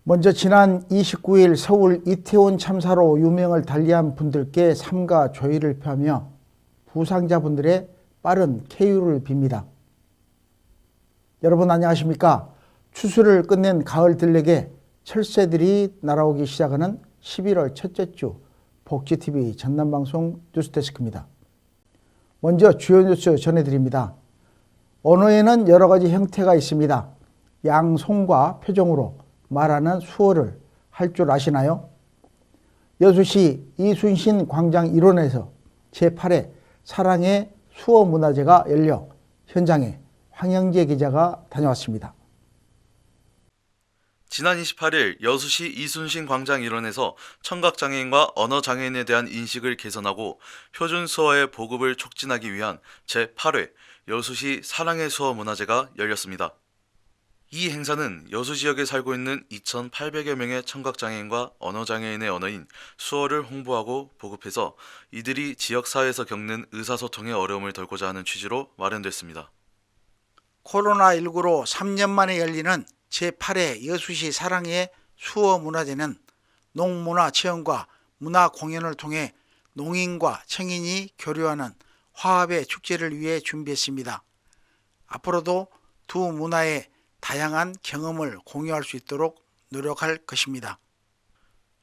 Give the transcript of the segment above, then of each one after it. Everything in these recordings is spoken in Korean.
먼저 지난 29일 서울 이태원 참사로 유명을 달리한 분들께 삼가 조의를 표하며 부상자분들의 빠른 쾌유를 빕니다. 여러분 안녕하십니까? 추수를 끝낸 가을 들녘에 철새들이 날아오기 시작하는 11월 첫째 주 복지TV 전남방송 뉴스데스크입니다. 먼저 주요 뉴스 전해드립니다. 언어에는 여러 가지 형태가 있습니다. 양손과 표정으로 말하는 수어를 할 줄 아시나요? 여수시 이순신 광장 일원에서 제8회 사랑의 수어 문화제가 열려 현장에 황영재 기자가 다녀왔습니다. 지난 28일 여수시 이순신 광장 일원에서 청각장애인과 언어장애인에 대한 인식을 개선하고 표준 수어의 보급을 촉진하기 위한 제8회 여수시 사랑의 수어 문화제가 열렸습니다. 이 행사는 여수 지역에 살고 있는 2,800여 명의 청각장애인과 언어장애인의 언어인 수어를 홍보하고 보급해서 이들이 지역사회에서 겪는 의사소통의 어려움을 덜고자 하는 취지로 마련됐습니다. 코로나19로 3년 만에 열리는 제8회 여수시 사랑의 수어 문화제는 농문화 체험과 문화 공연을 통해 농인과 청인이 교류하는 화합의 축제를 위해 준비했습니다. 앞으로도 두 문화의 다양한 경험을 공유할 수 있도록 노력할 것입니다.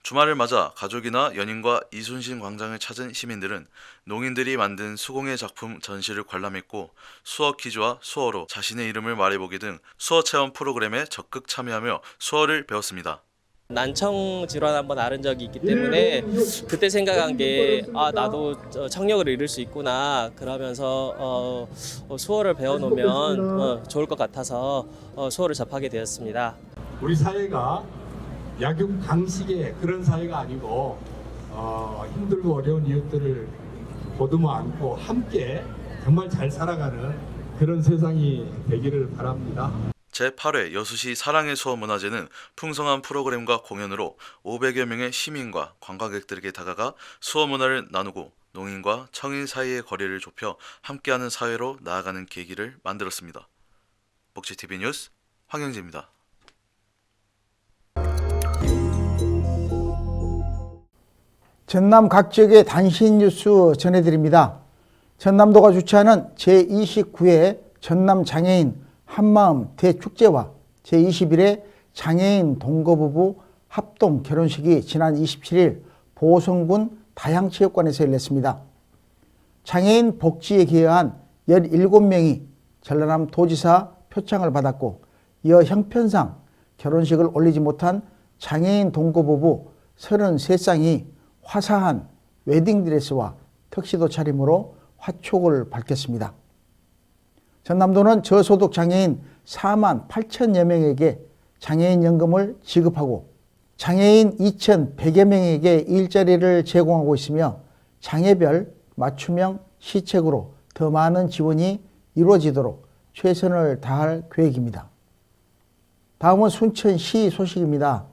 주말을 맞아 가족이나 연인과 이순신 광장을 찾은 시민들은 농인들이 만든 수공예 작품 전시를 관람했고 수어 퀴즈와 수어로 자신의 이름을 말해보기 등 수어 체험 프로그램에 적극 참여하며 수어를 배웠습니다. 난청 질환 한번 앓은 적이 있기 때문에 그때 생각한 게 나도 청력을 잃을 수 있구나 그러면서 수어를 배워놓으면 좋을 것 같아서 수어를 접하게 되었습니다. 우리 사회가 약육강식의 그런 사회가 아니고 힘들고 어려운 이웃들을 보듬어 안고 함께 정말 잘 살아가는 그런 세상이 되기를 바랍니다. 제8회 여수시 사랑의 수어 문화제는 풍성한 프로그램과 공연으로 500여 명의 시민과 관광객들에게 다가가 수어 문화를 나누고 농인과 청인 사이의 거리를 좁혀 함께하는 사회로 나아가는 계기를 만들었습니다. 복지TV 뉴스 황영재입니다. 전남 각 지역의 단신 뉴스 전해드립니다. 전남도가 주최하는 제29회 전남장애인 한마음 대축제와 제21회 장애인 동거부부 합동 결혼식이 지난 27일 보성군 다양체육관에서 열렸습니다. 장애인 복지에 기여한 17명이 전라남 도지사 표창을 받았고 이어 형편상 결혼식을 올리지 못한 장애인 동거부부 33쌍이 화사한 웨딩드레스와 턱시도 차림으로 화촉을 밝혔습니다. 전남도는 저소득 장애인 4만 8천여 명에게 장애인연금을 지급하고 장애인 2,100여 명에게 일자리를 제공하고 있으며 장애별 맞춤형 시책으로 더 많은 지원이 이루어지도록 최선을 다할 계획입니다. 다음은 순천시 소식입니다.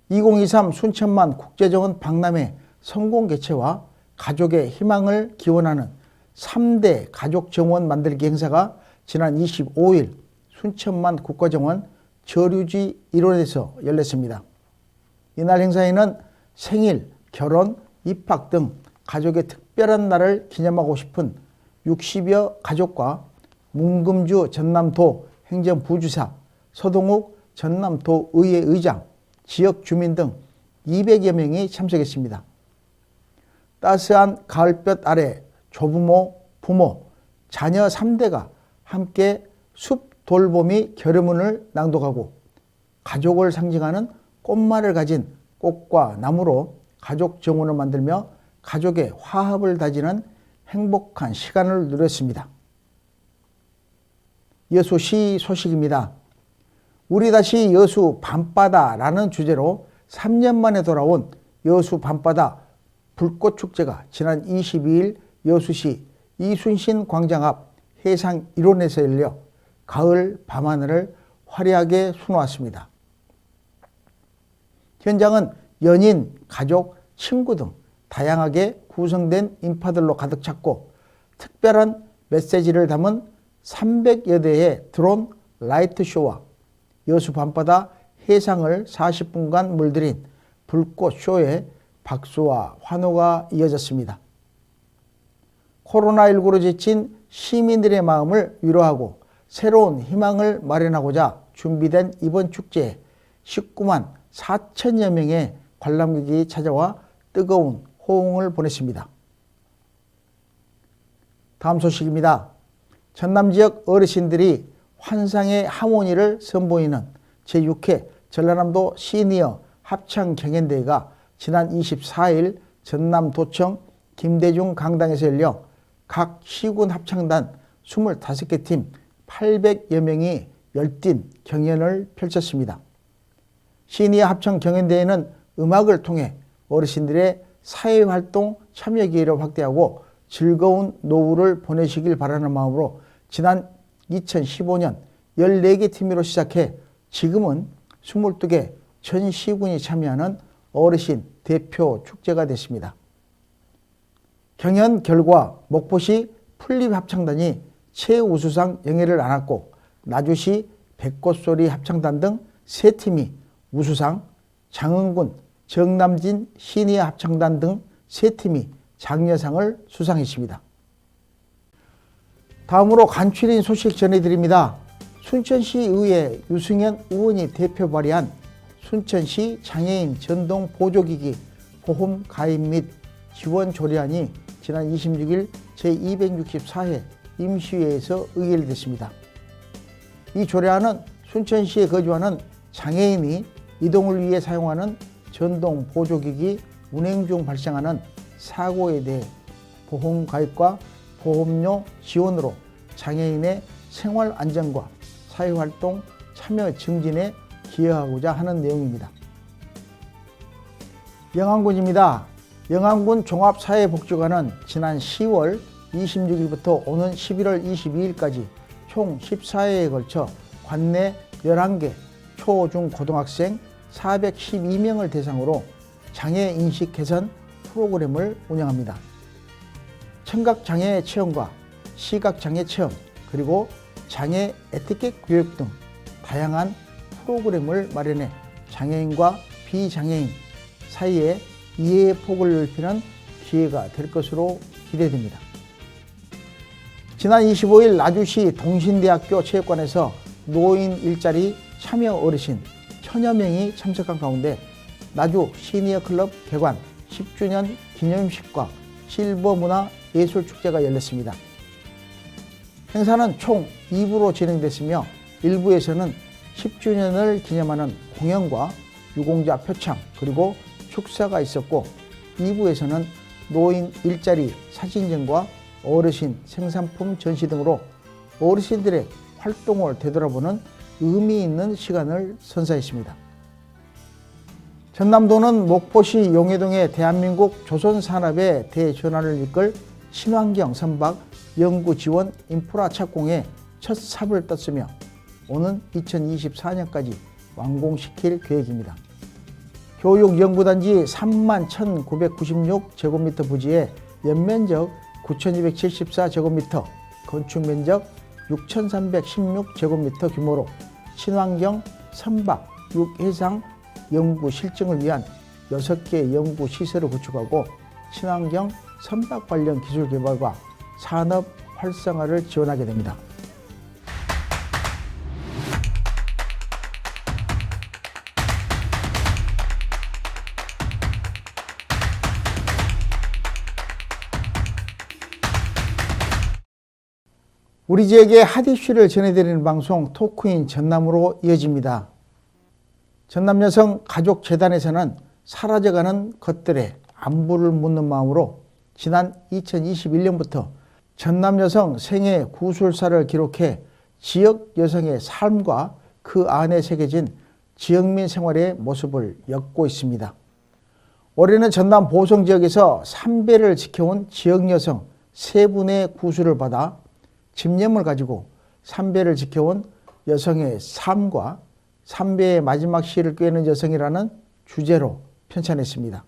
2023 순천만 국제정원 박람회 성공 개최와 가족의 희망을 기원하는 3대 가족정원 만들기 행사가 지난 25일 순천만 국가정원 저류지 일원에서 열렸습니다. 이날 행사에는 생일, 결혼, 입학 등 가족의 특별한 날을 기념하고 싶은 60여 가족과 문금주 전남도 행정부주사, 서동욱 전남도의회 의장, 지역 주민 등 200여 명이 참석했습니다. 따스한 가을볕 아래 조부모, 부모, 자녀 3대가 함께 숲 돌보미 결의문을 낭독하고 가족을 상징하는 꽃말을 가진 꽃과 나무로 가족 정원을 만들며 가족의 화합을 다지는 행복한 시간을 누렸습니다. 여수시 소식입니다. 우리 다시 여수 밤바다라는 주제로 3년 만에 돌아온 여수 밤바다 불꽃축제가 지난 22일 여수시 이순신 광장 앞 해상 일원에서 열려 가을 밤하늘을 화려하게 수놓았습니다. 현장은 연인, 가족, 친구 등 다양하게 구성된 인파들로 가득 찼고 특별한 메시지를 담은 300여 대의 드론 라이트 쇼와 여수 밤바다 해상을 40분간 물들인 불꽃쇼에 박수와 환호가 이어졌습니다. 코로나19로 지친 시민들의 마음을 위로하고 새로운 희망을 마련하고자 준비된 이번 축제에 19만 4천여 명의 관람객이 찾아와 뜨거운 호응을 보냈습니다. 다음 소식입니다. 전남 지역 어르신들이 환상의 하모니를 선보이는 제6회 전라남도 시니어 합창 경연대회가 지난 24일 전남도청 김대중 강당에서 열려 각 시군 합창단 25개 팀 800여 명이 열띤 경연을 펼쳤습니다. 시니어 합창 경연대회는 음악을 통해 어르신들의 사회활동 참여 기회를 확대하고 즐거운 노후를 보내시길 바라는 마음으로 지난 2015년 14개 팀으로 시작해 지금은 22개 전 시군이 참여하는 어르신 대표 축제가 됐습니다. 경연 결과 목포시 풀립합창단이 최우수상 영예를 안았고 나주시 백꽃소리 합창단 등 3팀이 우수상, 장흥군 정남진 시니어 합창단 등 3팀이 장려상을 수상했습니다. 다음으로 간추린 소식 전해드립니다. 순천시의회 유승현 의원이 대표 발의한 순천시 장애인 전동 보조기기 보험 가입 및 지원 조례안이 지난 26일 제264회 임시회에서 의결됐습니다. 이 조례안은 순천시에 거주하는 장애인이 이동을 위해 사용하는 전동 보조기기 운행 중 발생하는 사고에 대해 보험 가입과 보험료 지원으로 장애인의 생활 안전과 사회활동 참여 증진에 기여하고자 하는 내용입니다. 영암군입니다. 영암군 종합사회복지관은 지난 10월 26일부터 오는 11월 22일까지 총 14회에 걸쳐 관내 11개 초, 중, 고등학생 412명을 대상으로 장애인식 개선 프로그램을 운영합니다. 청각장애 체험과 시각장애 체험, 그리고 장애 에티켓 교육 등 다양한 프로그램을 마련해 장애인과 비장애인 사이에 이해의 폭을 넓히는 기회가 될 것으로 기대됩니다. 지난 25일 나주시 동신대학교 체육관에서 노인 일자리 참여 어르신 1000여 명이 참석한 가운데 나주 시니어클럽 개관 10주년 기념식과 실버문화예술축제가 열렸습니다. 행사는 총 2부로 진행됐으며 1부에서는 10주년을 기념하는 공연과 유공자 표창 그리고 축사가 있었고 2부에서는 노인 일자리 사진전과 어르신 생산품 전시 등으로 어르신들의 활동을 되돌아보는 의미 있는 시간을 선사했습니다. 전남도는 목포시 용해동의 대한민국 조선산업의 대전환을 이끌 친환경 선박 연구지원 인프라 착공에 첫 삽을 떴으며 오는 2024년까지 완공시킬 계획입니다. 교육연구단지 31,996제곱미터 부지에 연면적 9,274제곱미터, 건축면적 6,316제곱미터 규모로 친환경 선박 육해상 연구 실증을 위한 6개 연구시설을 구축하고 친환경 선박 관련 기술 개발과 산업 활성화를 지원하게 됩니다. 우리 지역의 핫 이슈를 전해드리는 방송 토크인 전남으로 이어집니다. 전남여성가족재단에서는 사라져가는 것들의 안부를 묻는 마음으로 지난 2021년부터 전남여성 생애 구술사를 기록해 지역 여성의 삶과 그 안에 새겨진 지역민 생활의 모습을 엮고 있습니다. 올해는 전남 보성 지역에서 삼배를 지켜온 지역 여성 3분의 구술을 받아 집념을 가지고 삼배를 지켜온 여성의 삶과 삼배의 마지막 시를 꿰는 여성이라는 주제로 편찬했습니다.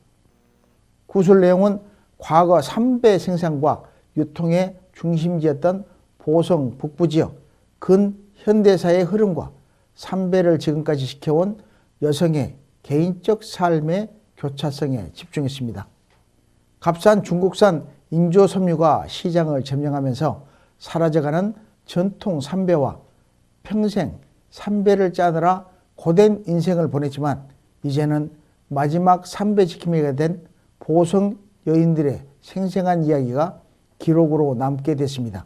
구술 내용은 과거 삼배 생산과 유통의 중심지였던 보성 북부 지역 근현대사의 흐름과 삼배를 지금까지 지켜온 여성의 개인적 삶의 교차성에 집중했습니다. 값싼 중국산 인조 섬유가 시장을 점령하면서 사라져가는 전통 삼배와 평생 삼배를 짜느라 고된 인생을 보냈지만 이제는 마지막 삼배 지킴이가 된 보성 여인들의 생생한 이야기가 기록으로 남게 됐습니다.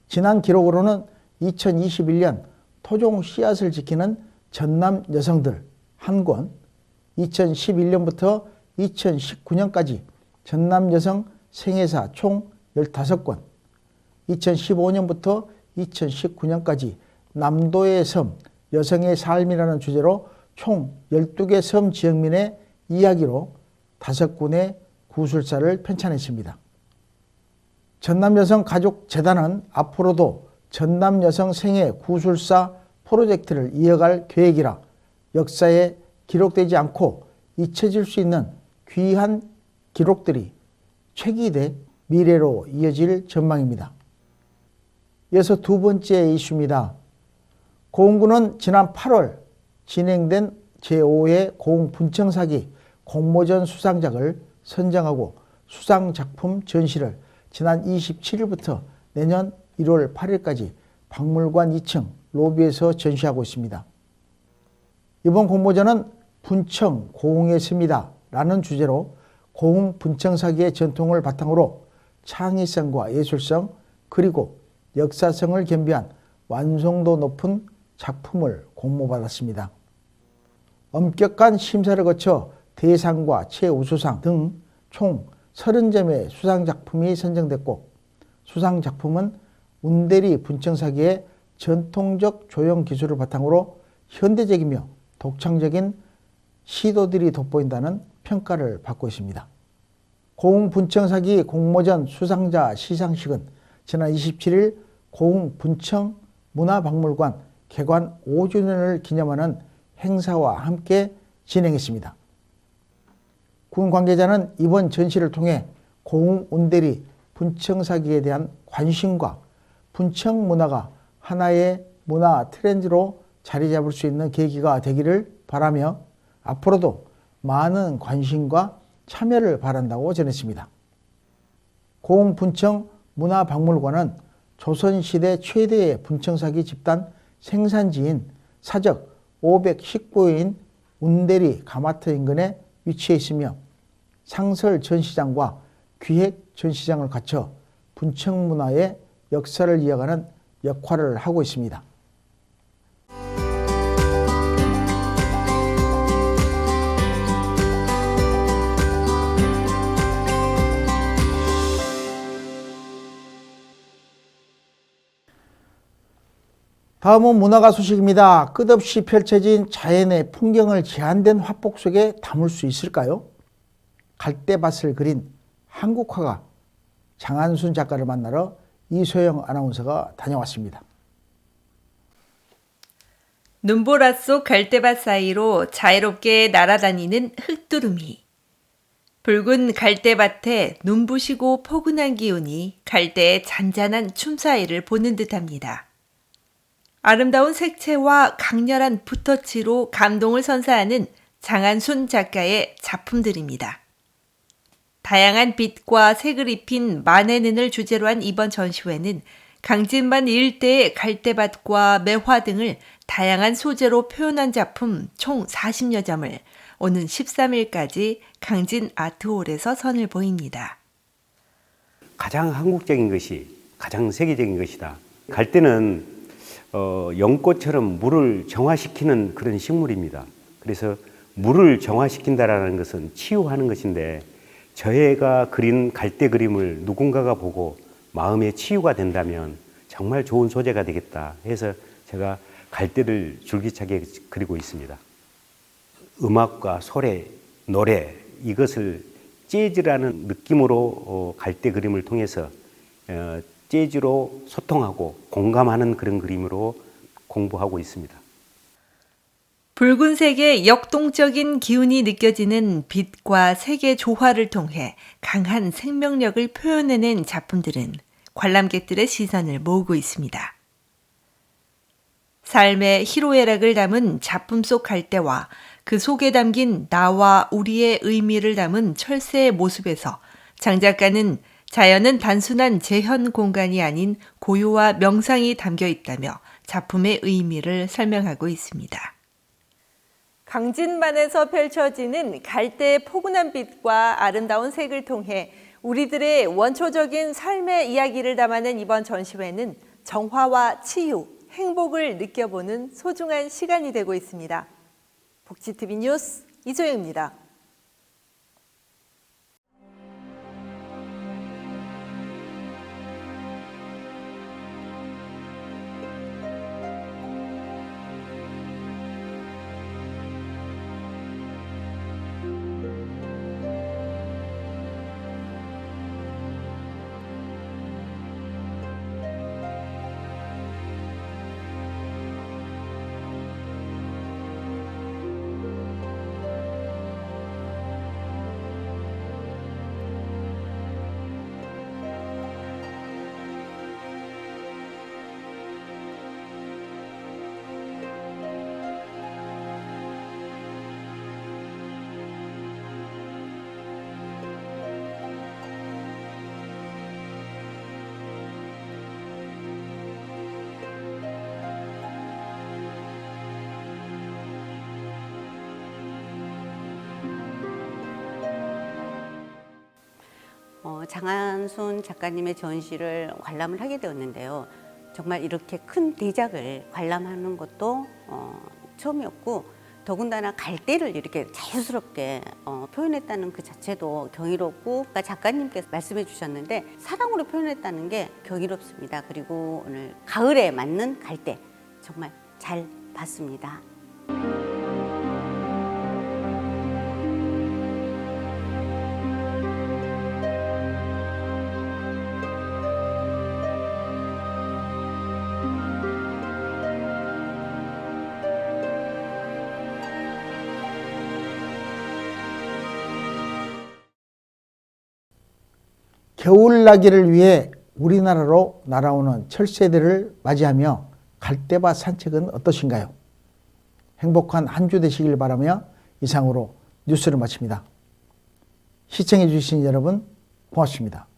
지난 기록으로는 2021년 토종 씨앗을 지키는 전남 여성들 1권, 2011년부터 2019년까지 전남 여성 생애사 총 15권, 2015년부터 2019년까지 남도의 섬, 여성의 삶이라는 주제로 총 12개 섬 지역민의 이야기로 5군의 구술사를 편찬했습니다. 전남여성가족재단은 앞으로도 전남여성 생애 구술사 프로젝트를 이어갈 계획이라 역사에 기록되지 않고 잊혀질 수 있는 귀한 기록들이 책이 미래로 이어질 전망입니다. 이어서 두 번째 이슈입니다. 고흥군은 지난 8월 진행된 제5회 고흥 분청사기 공모전 수상작을 선정하고 수상작품 전시를 지난 27일부터 내년 1월 8일까지 박물관 2층 로비에서 전시하고 있습니다. 이번 공모전은 분청 고흥의 셈이다 라는 주제로 고흥 분청사기의 전통을 바탕으로 창의성과 예술성 그리고 역사성을 겸비한 완성도 높은 작품을 공모받았습니다. 엄격한 심사를 거쳐 대상과 최우수상 등 총 30점의 수상작품이 선정됐고 수상작품은 운대리 분청사기의 전통적 조형 기술을 바탕으로 현대적이며 독창적인 시도들이 돋보인다는 평가를 받고 있습니다. 고흥 분청사기 공모전 수상자 시상식은 지난 27일 고흥 분청 문화박물관 개관 5주년을 기념하는 행사와 함께 진행했습니다. 군 관계자는 이번 전시를 통해 고흥 운대리 분청사기에 대한 관심과 분청 문화가 하나의 문화 트렌드로 자리 잡을 수 있는 계기가 되기를 바라며 앞으로도 많은 관심과 참여를 바란다고 전했습니다. 고흥 분청 문화박물관은 조선시대 최대의 분청사기 집단 생산지인 사적 519호인 운대리 가마터 인근에 위치해 있으며 상설 전시장과 기획 전시장을 갖춰 분청 문화의 역사를 이어가는 역할을 하고 있습니다. 다음은 문화가 소식입니다. 끝없이 펼쳐진 자연의 풍경을 제한된 화폭 속에 담을 수 있을까요? 갈대밭을 그린 한국화가 장한순 작가를 만나러 이소영 아나운서가 다녀왔습니다. 눈보라 속 갈대밭 사이로 자유롭게 날아다니는 흑두루미. 붉은 갈대밭에 눈부시고 포근한 기운이 갈대의 잔잔한 춤 사이를 보는 듯합니다. 아름다운 색채와 강렬한 붓터치로 감동을 선사하는 장한순 작가의 작품들입니다. 다양한 빛과 색을 입힌 만해는을 주제로 한 이번 전시회는 강진만 일대의 갈대밭과 매화 등을 다양한 소재로 표현한 작품 총 40여 점을 오는 13일까지 강진 아트홀에서 선을 보입니다. 가장 한국적인 것이 가장 세계적인 것이다. 갈대는 연꽃처럼 물을 정화시키는 그런 식물입니다. 그래서 물을 정화시킨다라는 것은 치유하는 것인데 저희가 그린 갈대 그림을 누군가가 보고 마음의 치유가 된다면 정말 좋은 소재가 되겠다 해서 제가 갈대를 줄기차게 그리고 있습니다. 음악과 소래, 노래 이것을 재즈라는 느낌으로 갈대 그림을 통해서 재즈로 소통하고 공감하는 그런 그림으로 공부하고 있습니다. 붉은색의 역동적인 기운이 느껴지는 빛과 색의 조화를 통해 강한 생명력을 표현해낸 작품들은 관람객들의 시선을 모으고 있습니다. 삶의 희로애락을 담은 작품 속 갈대와 그 속에 담긴 나와 우리의 의미를 담은 철새의 모습에서 장 작가는 자연은 단순한 재현 공간이 아닌 고요와 명상이 담겨 있다며 작품의 의미를 설명하고 있습니다. 강진만에서 펼쳐지는 갈대의 포근한 빛과 아름다운 색을 통해 우리들의 원초적인 삶의 이야기를 담아낸 이번 전시회는 정화와 치유, 행복을 느껴보는 소중한 시간이 되고 있습니다. 복지TV 뉴스 이소영입니다. 장한순 작가님의 전시를 관람을 하게 되었는데요. 정말 이렇게 큰 대작을 관람하는 것도 처음이었고, 더군다나 갈대를 이렇게 자유스럽게 표현했다는 그 자체도 경이롭고, 아까 작가님께서 말씀해 주셨는데 사랑으로 표현했다는 게 경이롭습니다. 그리고 오늘 가을에 맞는 갈대 정말 잘 봤습니다. 겨울나기를 위해 우리나라로 날아오는 철새들을 맞이하며 갈대밭 산책은 어떠신가요? 행복한 한 주 되시길 바라며 이상으로 뉴스를 마칩니다. 시청해 주신 여러분 고맙습니다.